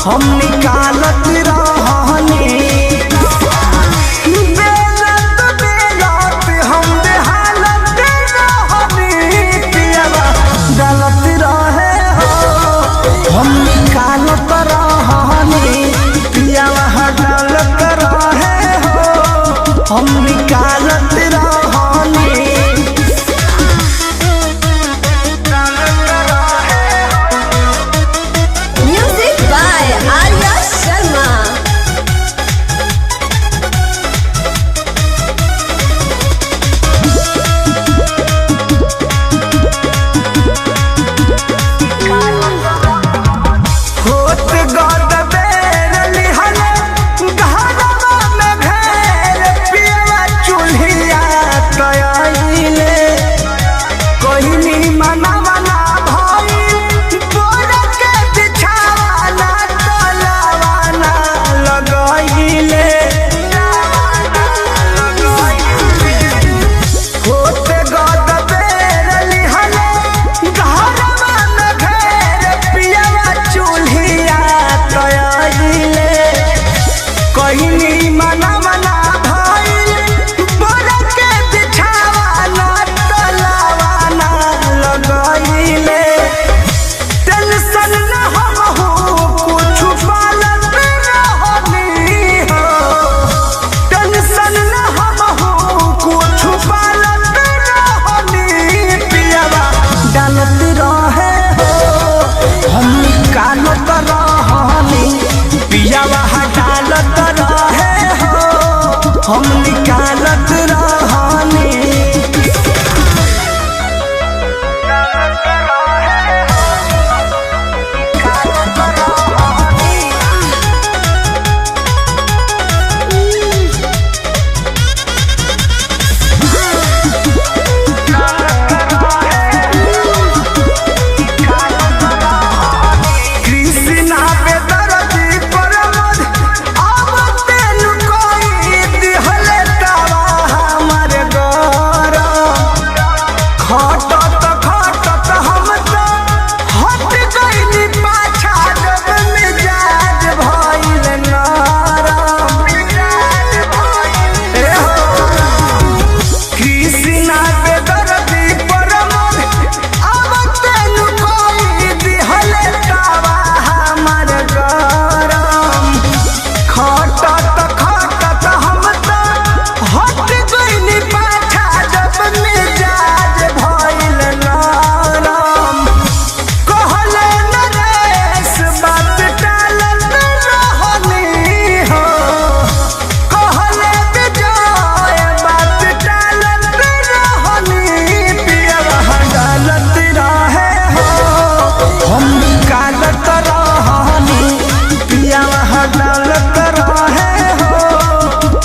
हम निकालत रहनी बेलत बेलत हम बेहालत रहनी पियवा गलत रहे हो हम निकालत रहनी पियवा गलत रहे हो हम निकालत रहनी। हम निकालत रहनी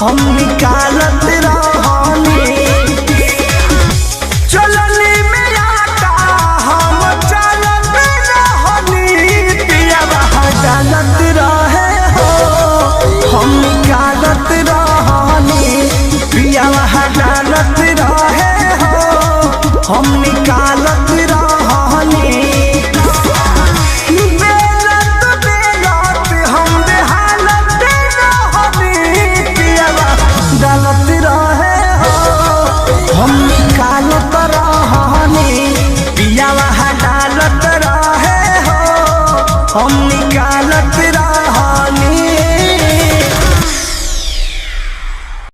हम निकालत रहनी चलनी में आटा हम चलत रहनी पियवा डालत रहे हो हम निकालत रहनी पियवा डालत रहे हो हम निकालत रहनी गलत रहे हो हम निकालत रहनी पियवा डालत रहे हो हम निकालत रहनी।